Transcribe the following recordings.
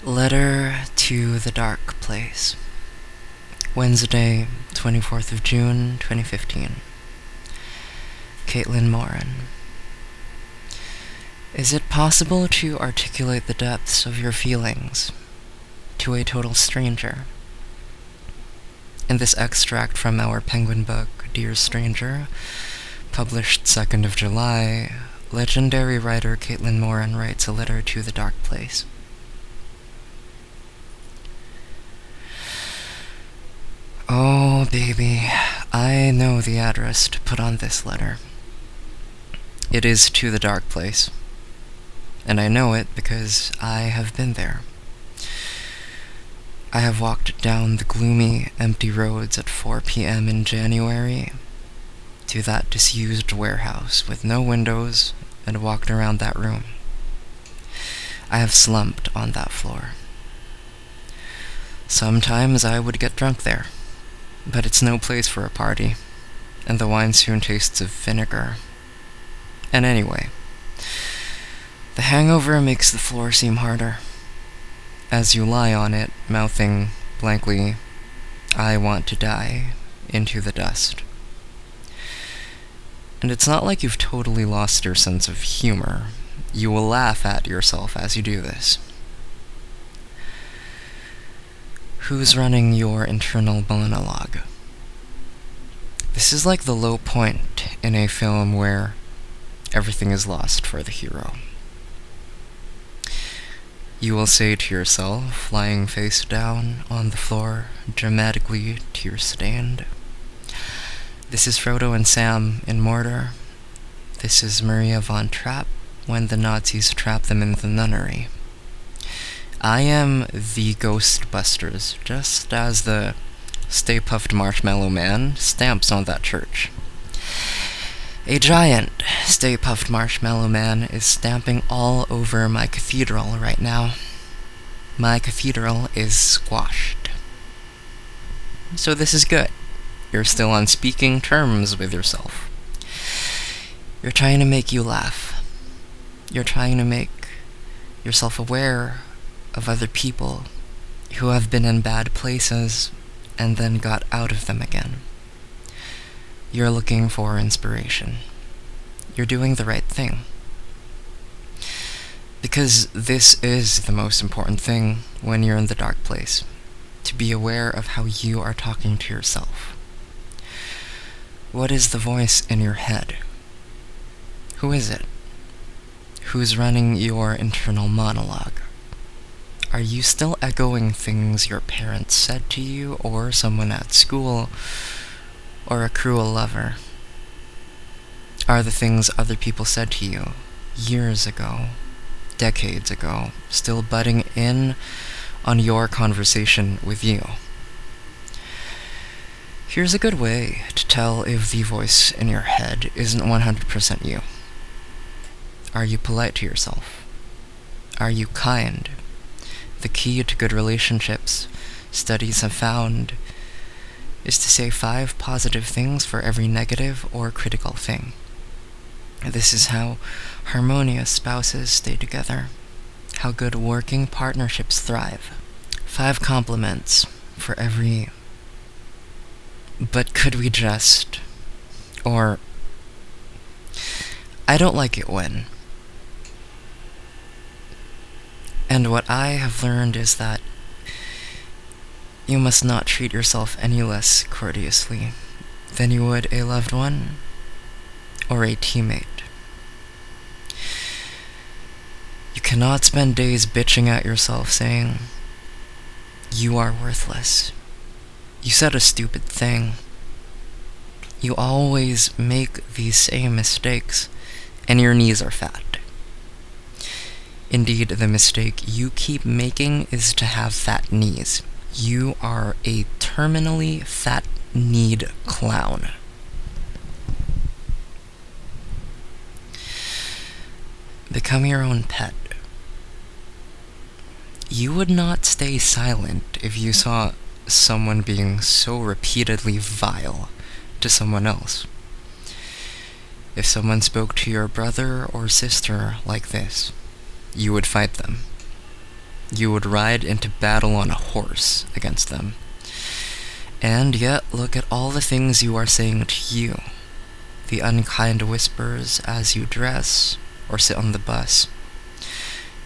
Letter to the Dark Place. Wednesday, 24th of June, 2015. Caitlin Morin. Is it possible to articulate the depths of your feelings to a total stranger? In this extract from our Penguin book, Dear Stranger, published 2nd of July, legendary writer Caitlin Morin writes a letter to the dark place. Oh, baby, I know the address to put on this letter. It is to the dark place, and I know it because I have been there. I have walked down the gloomy, empty roads at 4 p.m. in January to that disused warehouse with no windows and walked around that room. I have slumped on that floor. Sometimes I would get drunk there, but it's no place for a party, and the wine soon tastes of vinegar. And anyway, the hangover makes the floor seem harder. As you lie on it, mouthing blankly, "I want to die," into the dust. And it's not like you've totally lost your sense of humor. You will laugh at yourself as you do this. Who's running your internal monologue? This is like the low point in a film where everything is lost for the hero. You will say to yourself, lying face down on the floor, dramatically tear-stained, "This is Frodo and Sam in Mordor. This is Maria von Trapp when the Nazis trap them in the nunnery. I am the Ghostbusters, just as the Stay Puft Marshmallow Man stamps on that church. A giant Stay Puft Marshmallow Man is stamping all over my cathedral right now. My cathedral is squashed." So this is good. You're still on speaking terms with yourself. You're trying to make you laugh. You're trying to make yourself aware of other people who have been in bad places and then got out of them again. You're looking for inspiration. You're doing the right thing. Because this is the most important thing when you're in the dark place, to be aware of how you are talking to yourself. What is the voice in your head? Who is it? Who's running your internal monologue? Are you still echoing things your parents said to you, or someone at school, or a cruel lover? Are the things other people said to you years ago, decades ago, still butting in on your conversation with you? Here's a good way to tell if the voice in your head isn't 100% you. Are you polite to yourself? Are you kind? The key to good relationships, studies have found, is to say 5 positive things for every negative or critical thing. This is how harmonious spouses stay together, how good working partnerships thrive. 5 compliments for every "but could we just," or "I don't like it when." And what I have learned is that you must not treat yourself any less courteously than you would a loved one or a teammate. You cannot spend days bitching at yourself saying, "You are worthless. You said a stupid thing. You always make these same mistakes, and your knees are fat." Indeed, the mistake you keep making is to have fat knees. You are a terminally fat-kneed clown. Become your own pet. You would not stay silent if you saw someone being so repeatedly vile to someone else. If someone spoke to your brother or sister like this, you would fight them. You would ride into battle on a horse against them. And yet, look at all the things you are saying to you. The unkind whispers as you dress or sit on the bus.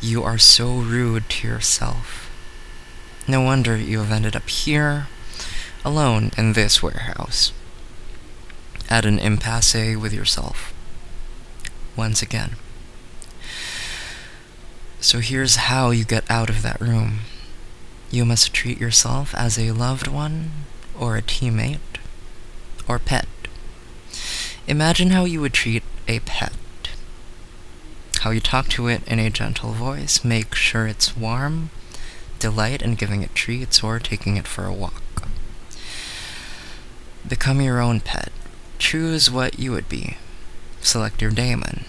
You are so rude to yourself. No wonder you have ended up here, alone in this warehouse, at an impasse with yourself. Once again. So here's how you get out of that room. You must treat yourself as a loved one, or a teammate, or pet. Imagine how you would treat a pet. How you talk to it in a gentle voice, make sure it's warm, delight in giving it treats or taking it for a walk. Become your own pet. Choose what you would be. Select your daemon.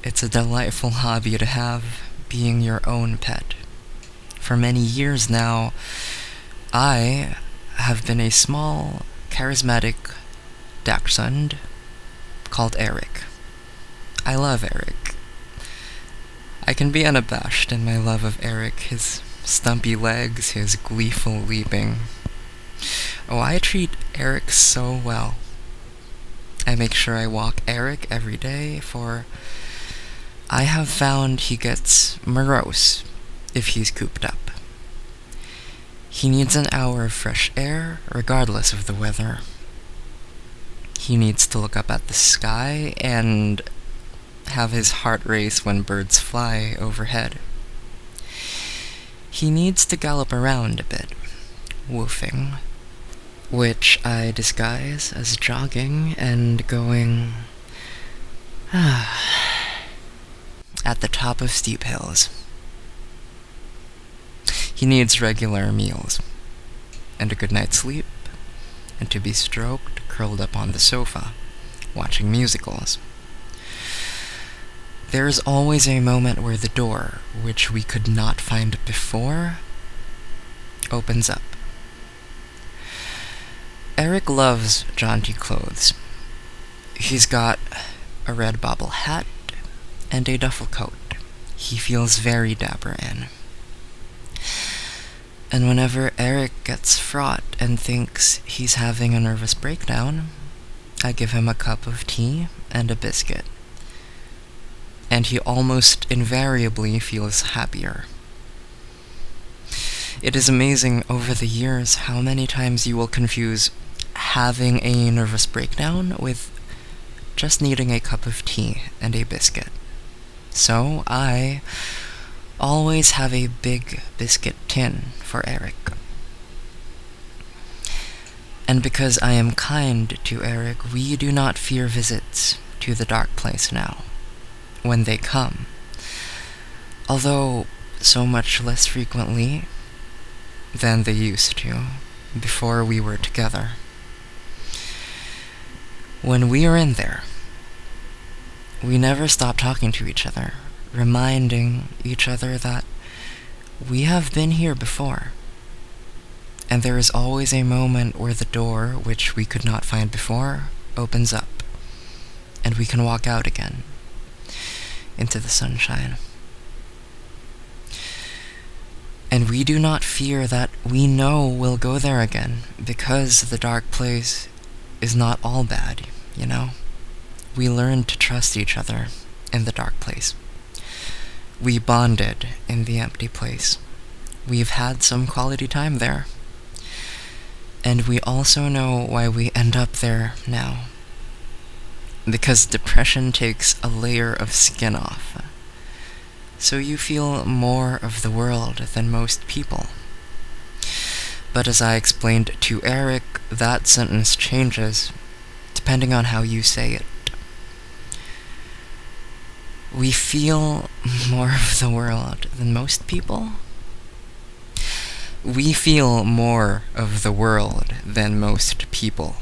It's a delightful hobby to have, being your own pet. For many years now, I have been a small, charismatic dachshund called Eric. I love Eric. I can be unabashed in my love of Eric, his stumpy legs, his gleeful leaping. Oh, I treat Eric so well. I make sure I walk Eric every day, for I have found he gets morose if he's cooped up. He needs an hour of fresh air, regardless of the weather. He needs to look up at the sky and have his heart race when birds fly overhead. He needs to gallop around a bit, woofing, which I disguise as jogging and going at the top of steep hills. He needs regular meals, and a good night's sleep, and to be stroked, curled up on the sofa, watching musicals. There is always a moment where the door, which we could not find before, opens up. Eric loves jaunty clothes. He's got a red bobble hat and a duffel coat. He feels very dapper in. And whenever Eric gets fraught and thinks he's having a nervous breakdown, I give him a cup of tea and a biscuit. And he almost invariably feels happier. It is amazing over the years how many times you will confuse having a nervous breakdown with just needing a cup of tea and a biscuit. So I always have a big biscuit tin for Eric. And because I am kind to Eric, we do not fear visits to the dark place now, when they come. Although so much less frequently than they used to before we were together. When we are in there, we never stop talking to each other, reminding each other that we have been here before. And there is always a moment where the door, which we could not find before, opens up, and we can walk out again into the sunshine. And we do not fear that we know we'll go there again, because the dark place is not all bad, you know? We learned to trust each other in the dark place. We bonded in the empty place. We've had some quality time there. And we also know why we end up there now. Because depression takes a layer of skin off. So you feel more of the world than most people. But as I explained to Eric, that sentence changes depending on how you say it. We feel more of the world than most people. We feel more of the world than most people.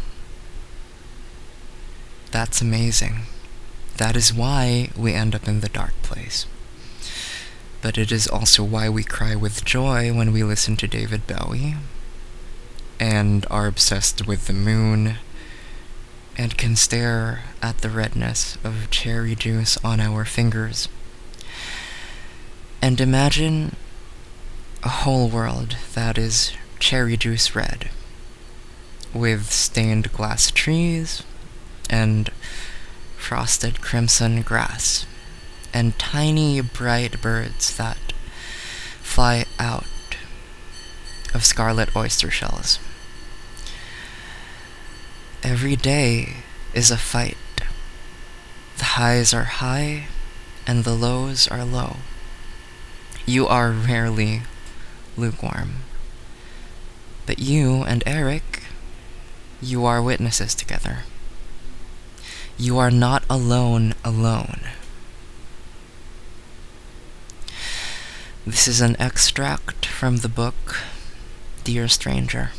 That's amazing. That is why we end up in the dark place. But it is also why we cry with joy when we listen to David Bowie, and are obsessed with the moon, and can stare at the redness of cherry juice on our fingers, and imagine whole world that is cherry juice red, with stained glass trees and frosted crimson grass, and tiny bright birds that fly out of scarlet oyster shells. Every day is a fight. The highs are high and the lows are low. You are rarely lukewarm. But you and Eric, you are witnesses together. You are not alone. This is an extract from the book Dear Stranger.